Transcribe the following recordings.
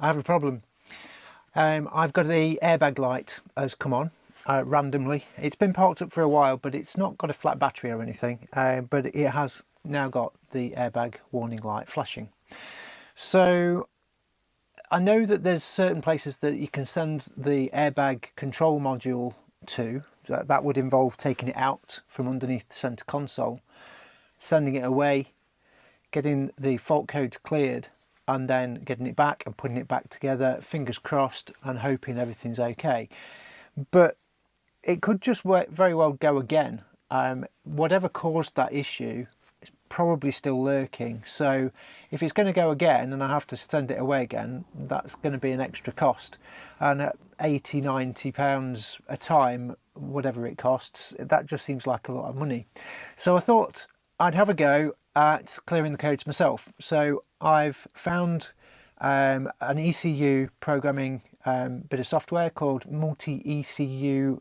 I have a problem. I've got the airbag light has come on randomly. It's been parked up for a while, but it's not got a flat battery or anything, but it has now got the airbag warning light flashing. So I know that there's certain places that you can send the airbag control module to. That would involve taking it out from underneath the center console, sending it away, getting the fault codes cleared, and then getting it back and putting it back together, fingers crossed, and hoping everything's okay. But it could just very well go again. Whatever caused that issue is probably still lurking. So if it's going to go again and I have to send it away again, that's going to be an extra cost. And at 80, 90 pounds a time, whatever it costs, that just seems like a lot of money. So I thought I'd have a go at clearing the codes myself. So I've found an ECU programming bit of software called MultiECUscan.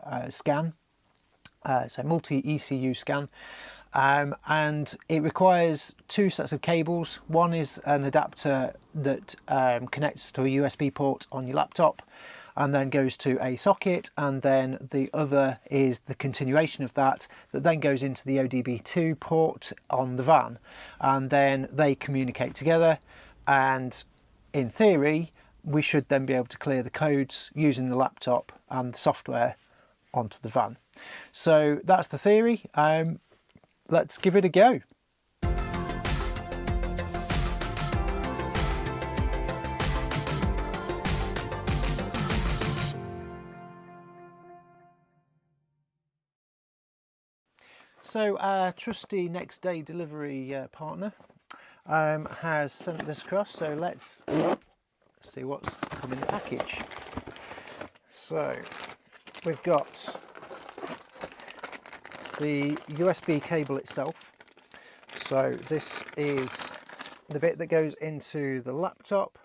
So MultiECUscan, and it requires two sets of cables. One is an adapter that connects to a USB port on your laptop and then goes to a socket, and then the other is the continuation of that then goes into the ODB2 port on the van, and then they communicate together, and in theory we should then be able to clear the codes using the laptop and the software onto the van. So that's the theory. Let's give it a go. So our trusty next day delivery partner has sent this across, so let's see what's come in the package. So we've got the USB cable itself. So this is the bit that goes into the laptop,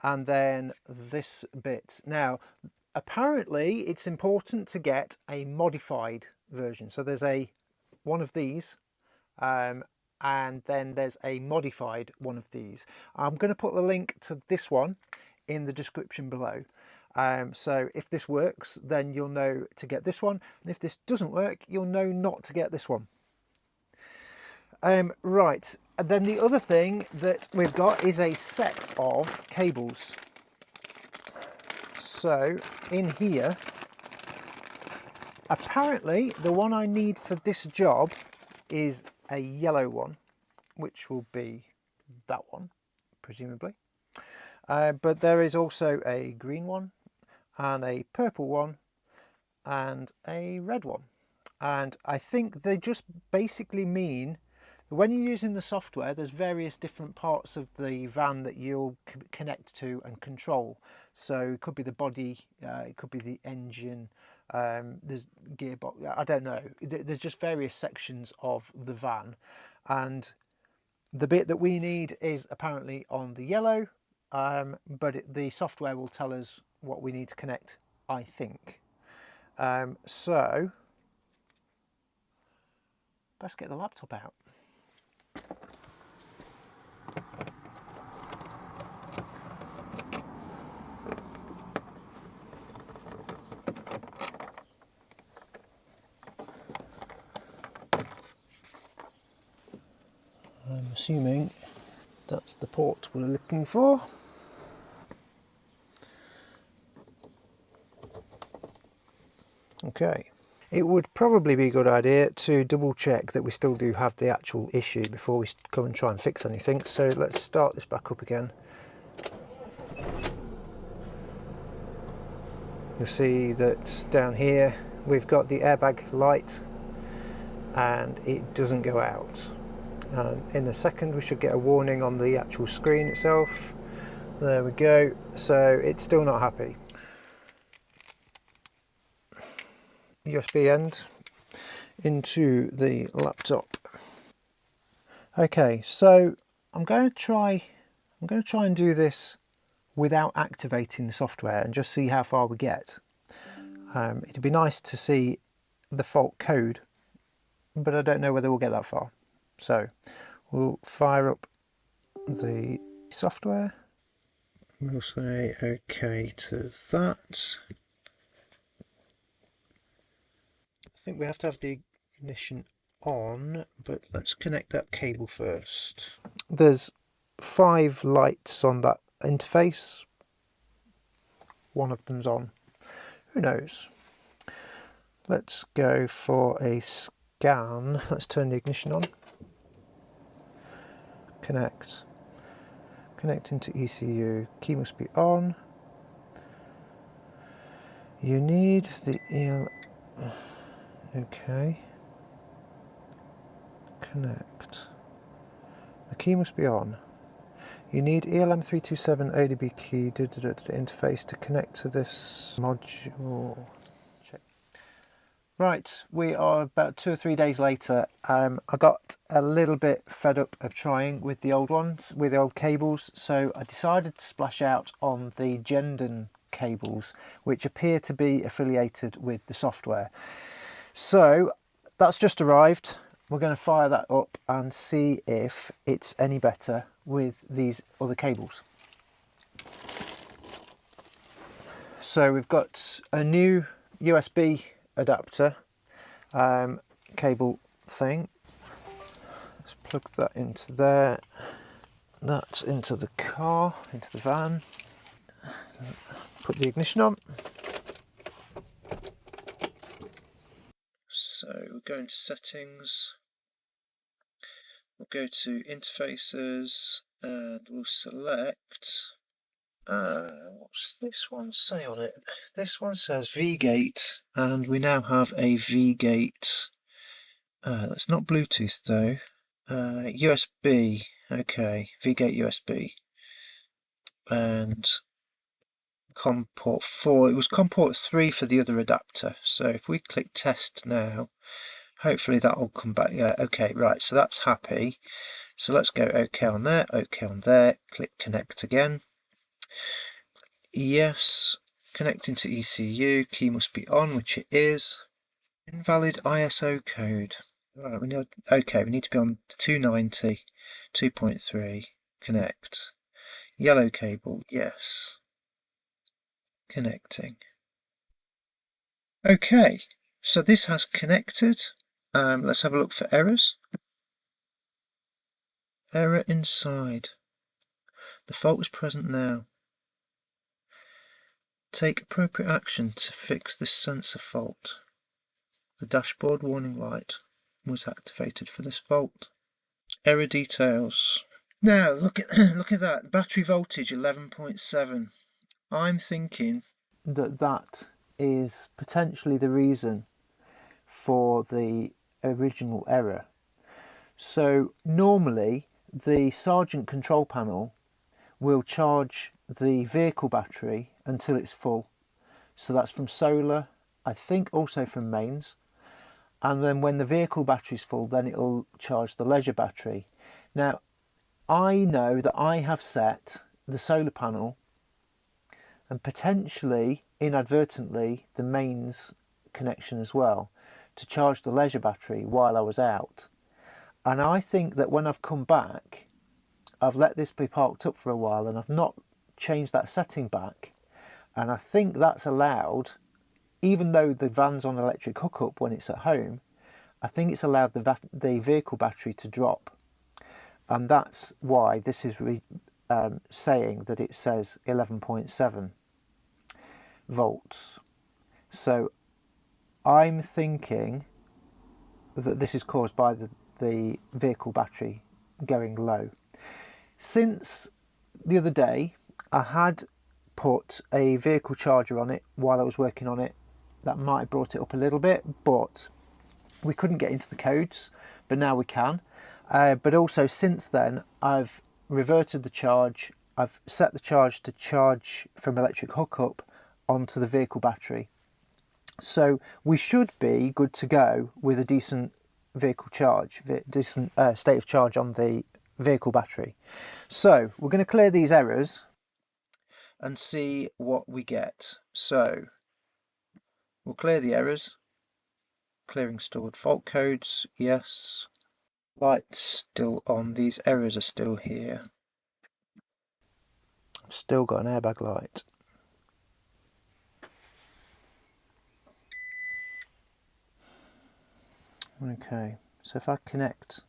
and then this bit. Now apparently it's important to get a modified version. So there's one of these, and then there's a modified one of these. I'm going to put the link to this one in the description below. So if this works, then you'll know to get this one, and if this doesn't work, you'll know not to get this one. Right, and then the other thing that we've got is a set of cables. So in here, apparently the one I need for this job is a yellow one, which will be that one, presumably. But there is also a green one, and a purple one, and a red one. And I think they just basically mean that when you're using the software, there's various different parts of the van that you'll connect to and control. So it could be the body, it could be the engine, there's gearbox, I don't know. There's just various sections of the van, and the bit that we need is apparently on the yellow, but the software will tell us what we need to connect, I think. So let's get the laptop out. I'm assuming that's the port we're looking for. Okay. It would probably be a good idea to double check that we still do have the actual issue before we come and try and fix anything. So let's start this back up again. You'll see that down here we've got the airbag light and it doesn't go out. In a second we should get a warning on the actual screen itself. There we go. So it's still not happy. USB end into the laptop. Okay, so I'm going to try and do this without activating the software and just see how far we get. It'd be nice to see the fault code, but I don't know whether we'll get that far. So we'll fire up the software. We'll say OK to that. I think we have to have the ignition on, but let's connect that cable first. There's 5 lights on that interface. One of them's on. Who knows? Let's go for a scan. Let's turn the ignition on. Connect. Connecting to ECU. Key must be on. You need the Okay. Connect. The key must be on. You need ELM327 ADB key interface to connect to this module. Check. Right, we are about 2 or 3 days later. I got a little bit fed up of trying with the old ones, with the old cables, so I decided to splash out on the Gendon cables, which appear to be affiliated with the software. So that's just arrived. We're going to fire that up and see if it's any better with these other cables. So we've got a new USB adapter cable thing. Let's plug that into there. That's into the car, into the van. Put the ignition on. So we'll go into settings. We'll go to interfaces and we'll select, what's this one say on it? This one says V-Gate, and we now have a V-Gate. That's not Bluetooth though. USB, okay, V-Gate USB. And COM port 4, it was COM port 3 for the other adapter. So if we click test now, hopefully that'll come back. Yeah, okay, right, so that's happy. So let's go OK on there, OK on there, click connect again. Yes, connecting to ECU, key must be on, which it is. Invalid ISO code. Right, we need, okay, we need to be on 290, 2.3, connect. Yellow cable, yes. Connecting. Okay, so this has connected. Let's have a look for errors. Error inside. The fault is present now. Take appropriate action to fix this sensor fault. The dashboard warning light was activated for this fault. Error details. Now look at look at that. Battery voltage 11.7. I'm thinking that that is potentially the reason for the original error. So normally the Sargent control panel will charge the vehicle battery until it's full. So that's from solar, I think also from mains. And then when the vehicle battery is full, then it'll charge the leisure battery. Now, I know that I have set the solar panel and potentially inadvertently the mains connection as well to charge the leisure battery while I was out. And I think that when I've come back, I've let this be parked up for a while and I've not changed that setting back. And I think that's allowed, even though the van's on electric hookup when it's at home, I think it's allowed the vehicle battery to drop. And that's why this is saying that it says 11.7 volts. So I'm thinking that this is caused by the vehicle battery going low. Since the other day, I had put a vehicle charger on it while I was working on it. That might have brought it up a little bit, but we couldn't get into the codes, but now we can. But also since then, I've reverted the charge. I've set the charge to charge from electric hookup onto the vehicle battery. So we should be good to go with a decent vehicle charge, decent state of charge on the vehicle battery. So we're going to clear these errors and see what we get. So we'll clear the errors. Clearing stored fault codes, yes. Lights still on, these errors are still here. Still got an airbag light. Okay, so if I connect,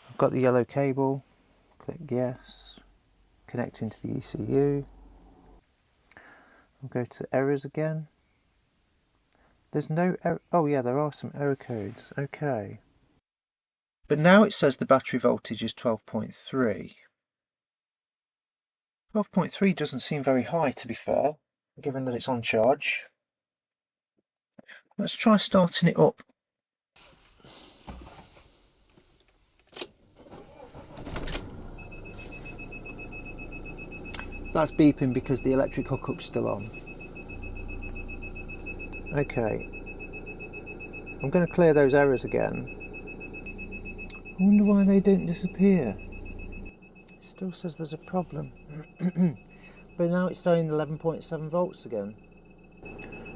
I've got the yellow cable, click yes, connecting to the ECU. I'll go to errors again. There's no error. Oh yeah, there are some error codes. Okay. But now it says the battery voltage is 12.3. 12.3 doesn't seem very high, to be fair, given that it's on charge. Let's try starting it up. That's beeping because the electric hookup's still on. Okay. I'm going to clear those errors again. I wonder why they don't disappear. It still says there's a problem. But now it's saying 11.7 volts again.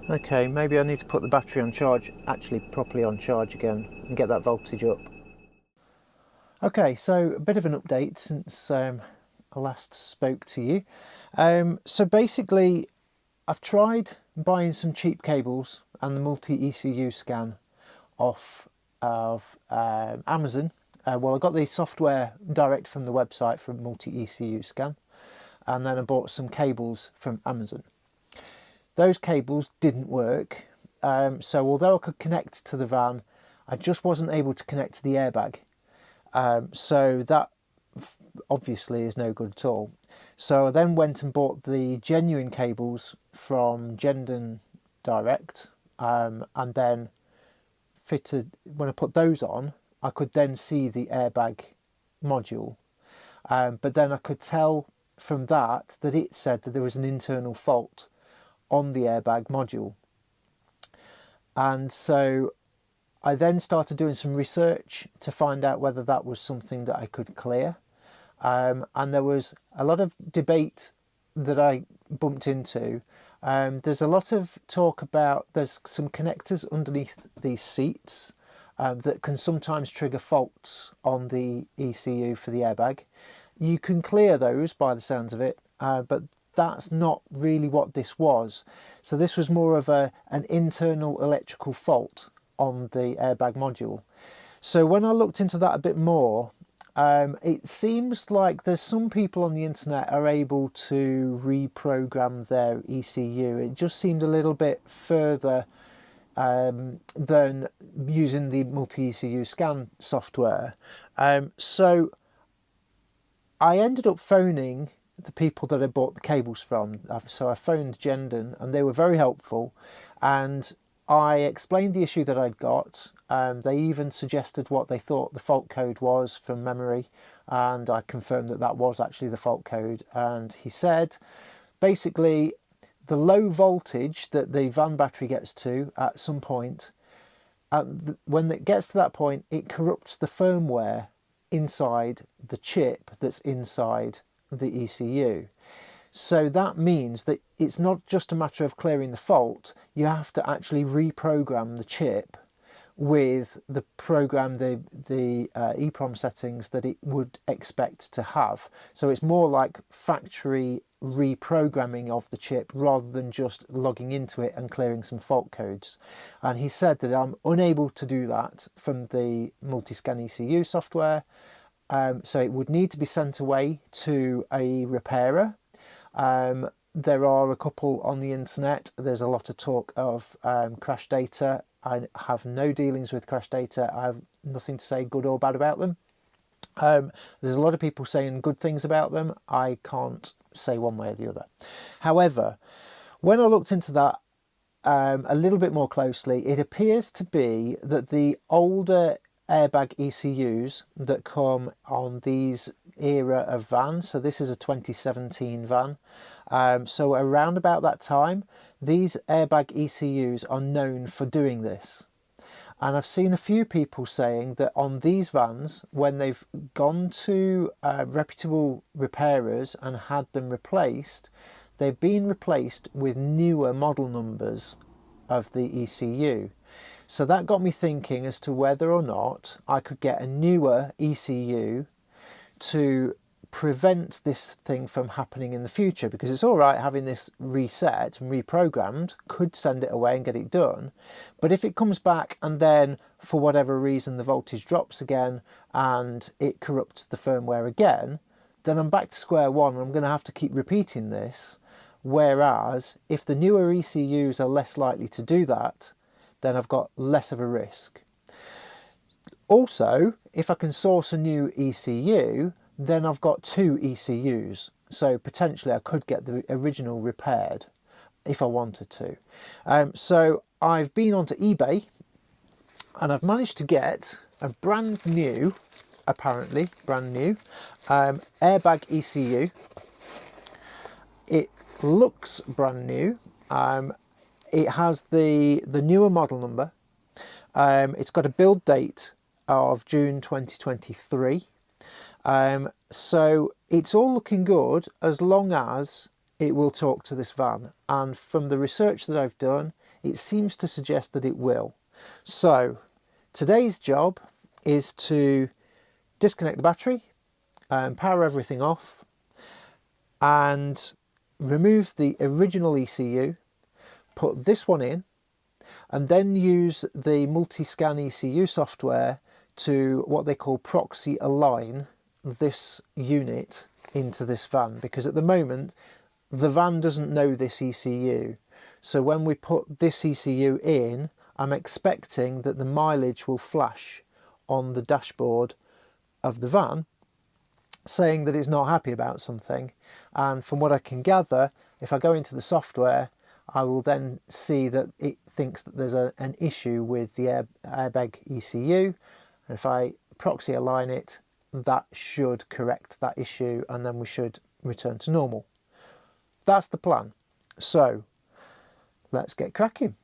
Okay, maybe I need to put the battery on charge, actually properly on charge again, and get that voltage up. Okay, so a bit of an update since I last spoke to you. So basically, I've tried buying some cheap cables and the MultiECUScan off of Amazon. Well, I got the software direct from the website from MultiECUScan, and then I bought some cables from Amazon. Those cables didn't work, so although I could connect to the van, I just wasn't able to connect to the airbag. So that obviously is no good at all. So I then went and bought the genuine cables from Gendon Direct, and then fitted. When I put those on, I could then see the airbag module, but then I could tell from that it said that there was an internal fault on the airbag module. And so I then started doing some research to find out whether that was something that I could clear. And there was a lot of debate that I bumped into. There's a lot of talk about there's some connectors underneath these seats that can sometimes trigger faults on the ECU for the airbag. You can clear those by the sounds of it, but that's not really what this was. So this was more of an internal electrical fault on the airbag module. So when I looked into that a bit more, it seems like there's some people on the internet are able to reprogram their ECU. It just seemed a little bit further than using the MultiECUScan software. So I ended up phoning the people that I bought the cables from. So I phoned Gendon and they were very helpful, and I explained the issue that I'd got. They even suggested what they thought the fault code was from memory, and I confirmed that that was actually the fault code. And he said basically the low voltage that the van battery gets to at some point, when it gets to that point, it corrupts the firmware inside the chip that's inside the ECU. So that means that it's not just a matter of clearing the fault, you have to actually reprogram the chip with the program, the EEPROM settings that it would expect to have. So it's more like factory reprogramming of the chip rather than just logging into it and clearing some fault codes. And he said that I'm unable to do that from the MultiScan ECU software. So it would need to be sent away to a repairer. There are a couple on the internet. There's a lot of talk of crash data. I have no dealings with crash data. I have nothing to say good or bad about them. There's a lot of people saying good things about them. I can't say one way or the other. However, when I looked into that a little bit more closely, it appears to be that the older airbag ECUs that come on these era of vans, so this is a 2017 van, so around about that time, these airbag ECUs are known for doing this. And I've seen a few people saying that on these vans, when they've gone to reputable repairers and had them replaced, they've been replaced with newer model numbers of the ECU. So that got me thinking as to whether or not I could get a newer ECU to prevent this thing from happening in the future, because it's all right having this reset and reprogrammed, could send it away and get it done, but if it comes back and then for whatever reason the voltage drops again and it corrupts the firmware again, then I'm back to square one and I'm going to have to keep repeating this. Whereas if the newer ECUs are less likely to do that, then I've got less of a risk. Also, if I can source a new ECU, then I've got two ECUs. So potentially I could get the original repaired if I wanted to. So I've been onto eBay and I've managed to get a brand new, apparently brand new, Airbag ECU. It looks brand new. It has the newer model number. It's got a build date of June 2023. So it's all looking good as long as it will talk to this van. And from the research that I've done, it seems to suggest that it will. So today's job is to disconnect the battery, power everything off, and remove the original ECU, put this one in, and then use the MultiECUScan ECU software to what they call proxy align this unit into this van, because at the moment the van doesn't know this ECU. So when we put this ECU in, I'm expecting that the mileage will flash on the dashboard of the van saying that it's not happy about something. And from what I can gather, if I go into the software, I will then see that it thinks that there's an issue with the Airbag ECU. And if I proxy align it, that should correct that issue, and then we should return to normal. That's the plan. So let's get cracking.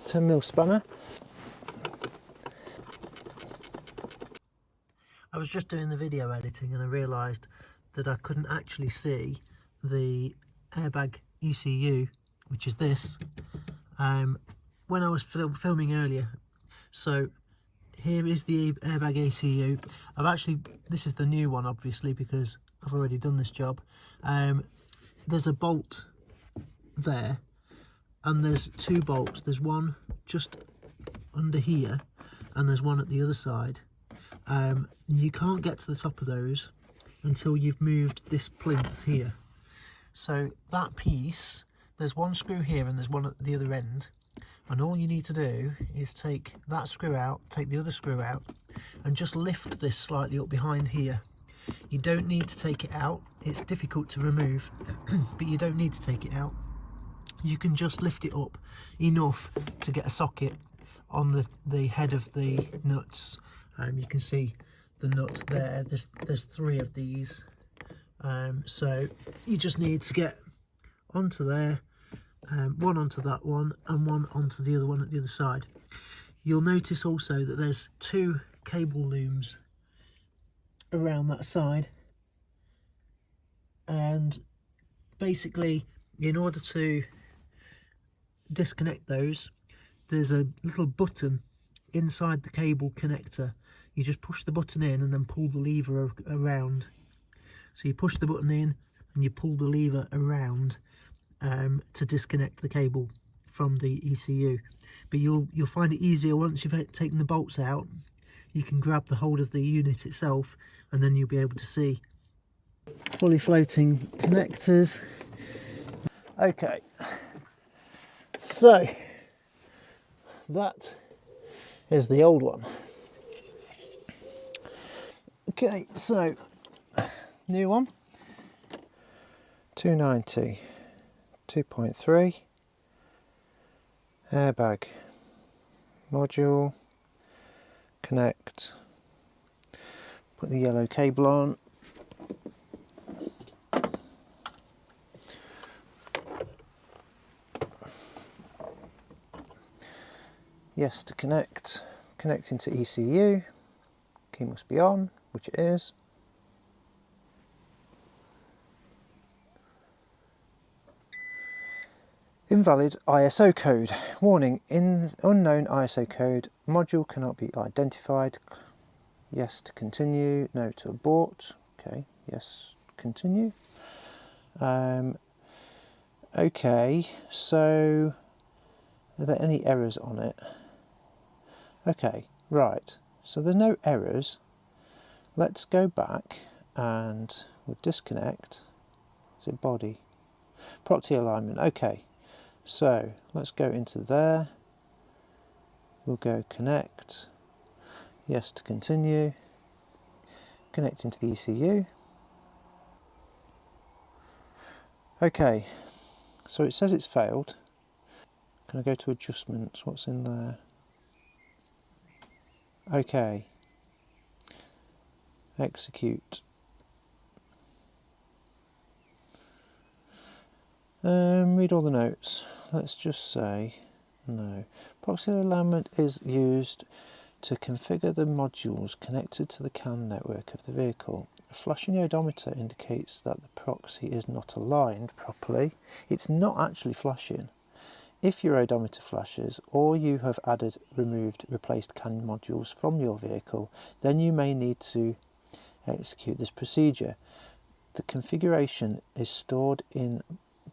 10mm spanner. I was just doing the video editing and I realised that I couldn't actually see the Airbag ECU, which is this, when I was filming earlier. So here is the Airbag ECU. This is the new one obviously because I've already done this job. There's a bolt there and there's two bolts. There's one just under here and there's one at the other side. You can't get to the top of those until you've moved this plinth here. So that piece, there's one screw here and there's one at the other end, and all you need to do is take that screw out, take the other screw out, and just lift this slightly up behind here. You don't need to take it out. It's difficult to remove, but you don't need to take it out. You can just lift it up enough to get a socket on the head of the nuts. You can see the nuts there. There's three of these. So you just need to get onto there, one onto that one, and one onto the other one at the other side. You'll notice also that there's two cable looms around that side, and basically in order to disconnect those, there's a little button inside the cable connector. You just push the button in and then pull the lever around. So you push the button in and you pull the lever around to disconnect the cable from the ECU. But you'll find it easier once you've taken the bolts out. You can grab the hold of the unit itself and then you'll be able to see. Fully floating connectors. Okay, so that is the old one. Okay, so new one, 290, 2.3, airbag, module, connect, put the yellow cable on, yes to connect, connecting to ECU, key must be on, which it is. Invalid ISO code. Warning, in unknown ISO code, module cannot be identified. yes to continue, no to abort. Okay, yes, continue. Okay, so are there any errors on it? Okay, right, so there's no errors. Let's go back and we'll disconnect. Is it body? Proxy alignment, okay. So let's go into there. We'll go connect, yes to continue, connect into the ECU. Okay, so it says it's failed. Can I go to adjustments? What's in there? Okay, execute. Read all the notes. Let's just say no. Proxy alignment is used to configure the modules connected to the CAN network of the vehicle. A flashing odometer indicates that the proxy is not aligned properly. It's not actually flashing. If your odometer flashes, or you have added, removed, replaced CAN modules from your vehicle, then you may need to execute this procedure. The configuration is stored in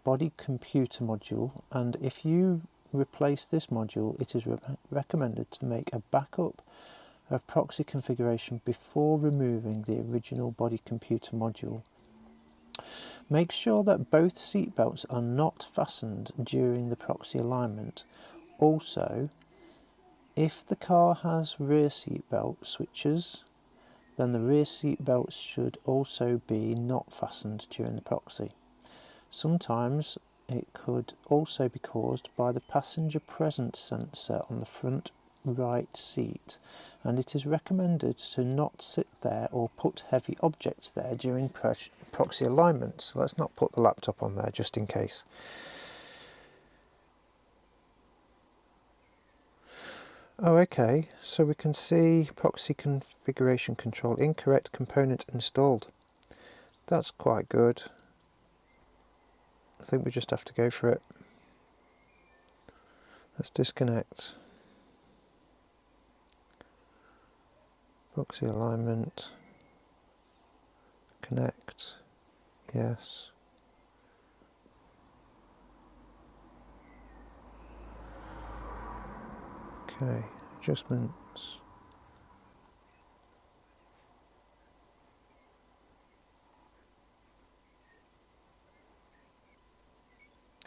body computer module, and if you replace this module, it is recommended to make a backup of proxy configuration before removing the original body computer module. Make sure that both seat belts are not fastened during the proxy alignment. Also, if the car has rear seat belt switches, then the rear seat belts should also be not fastened during the proxy. Sometimes it could also be caused by the passenger presence sensor on the front right seat, and it is recommended to not sit there or put heavy objects there during proxy alignment. So let's not put the laptop on there just in case. Oh, okay, so we can see proxy configuration control, incorrect component installed. That's quite good. I think we just have to go for it. Let's disconnect. Proxy alignment. Connect. Yes. Okay, adjustments.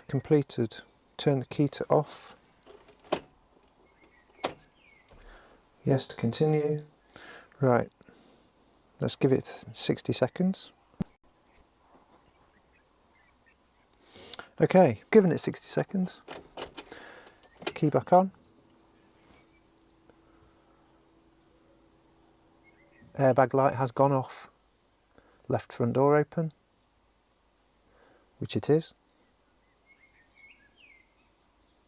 Completed. Turn the key to off. Yes to continue. Right, let's give it 60 seconds. Okay, given it 60 seconds. Key back on. Airbag light has gone off. Left front door open, which it is.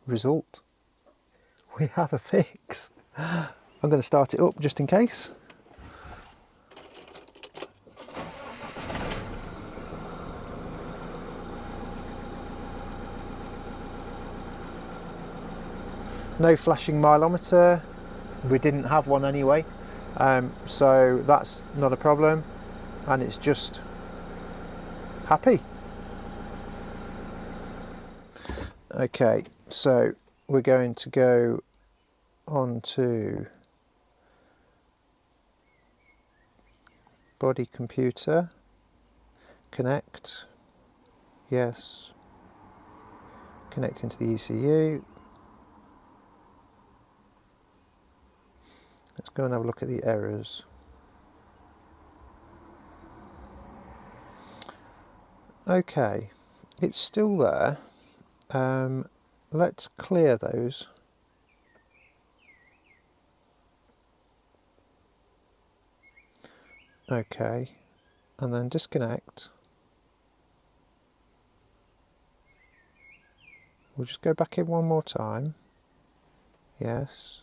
Result, we have a fix. I'm going to start it up just in case. No flashing mileometer, we didn't have one anyway, so that's not a problem, and it's just happy. Okay, so we're going to go on to body computer, connect, yes, connect into the ECU. Let's go and have a look at the errors. Okay, it's still there. Let's clear those. Okay, and then disconnect. We'll just go back in one more time. Yes.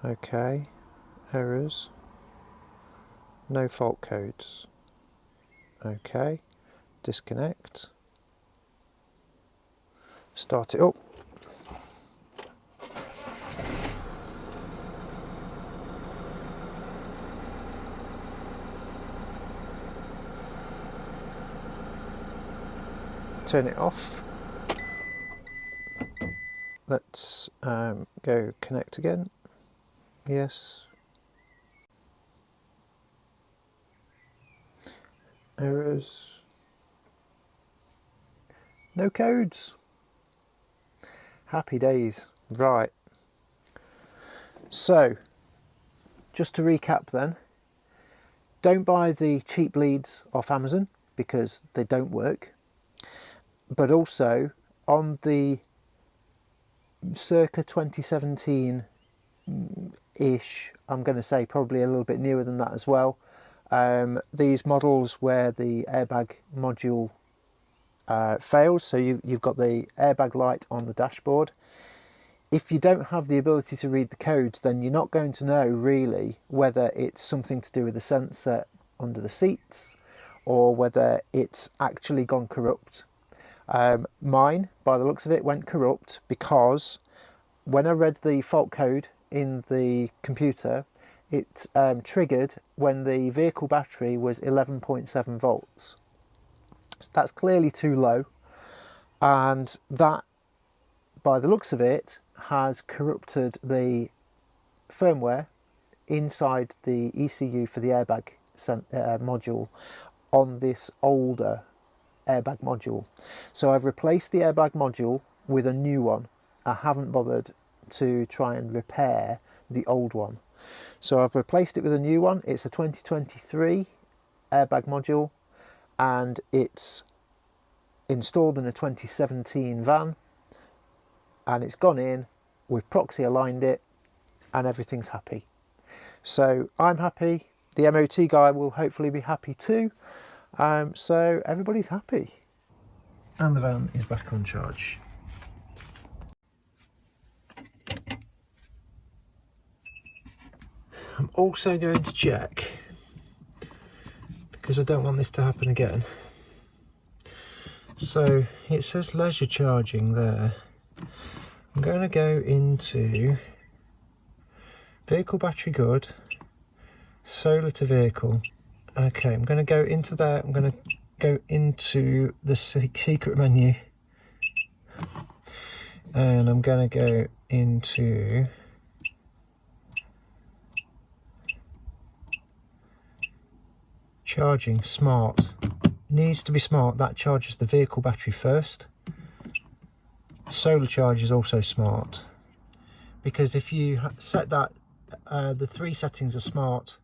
Okay, errors, no fault codes. Okay, disconnect, start it up. turn it off. Let's go connect again. Yes. Errors. No codes. Happy days. Right. So, just to recap then, don't buy the cheap leads off Amazon because they don't work. But also, on the circa 2017-ish, I'm going to say probably a little bit newer than that as well, these models where the airbag module fails, so you've got the airbag light on the dashboard. If you don't have the ability to read the codes, then you're not going to know really whether it's something to do with the sensor under the seats or whether it's actually gone corrupt. Mine, by the looks of it, went corrupt because when I read the fault code in the computer, it triggered when the vehicle battery was 11.7 volts. So that's clearly too low, and that, by the looks of it, has corrupted the firmware inside the ECU for the airbag module on this older airbag module. So I've replaced the airbag module with a new one. I haven't bothered to try and repair the old one. So I've replaced it with a new one. It's a 2023 airbag module and it's installed in a 2017 van, and it's gone in, we've proxy aligned it, and everything's happy. So I'm happy, the MOT guy will hopefully be happy too, so everybody's happy. And the van is back on charge. I'm also going to check, because I don't want this to happen again. So it says leisure charging there. I'm going to go into vehicle battery good, solar to vehicle. Okay, I'm going to go into there. I'm going to go into the secret menu, and I'm going to go into charging smart. Needs to be smart. That charges the vehicle battery first. Solar charge is also smart, because if you set that, the three settings are smart,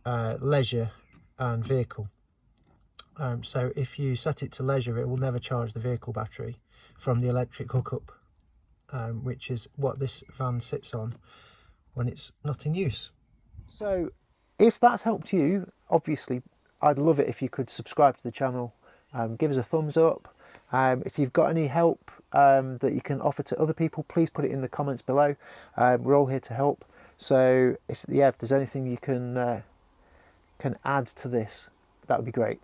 leisure and vehicle. So if you set it to leisure, it will never charge the vehicle battery from the electric hookup, which is what this van sits on when it's not in use. So if that's helped you, obviously I'd love it if you could subscribe to the channel, give us a thumbs up. If you've got any help that you can offer to other people, please put it in the comments below. We're all here to help. So if there's anything you can add to this, that would be great.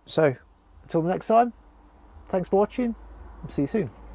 So until the next time, thanks for watching. See you soon.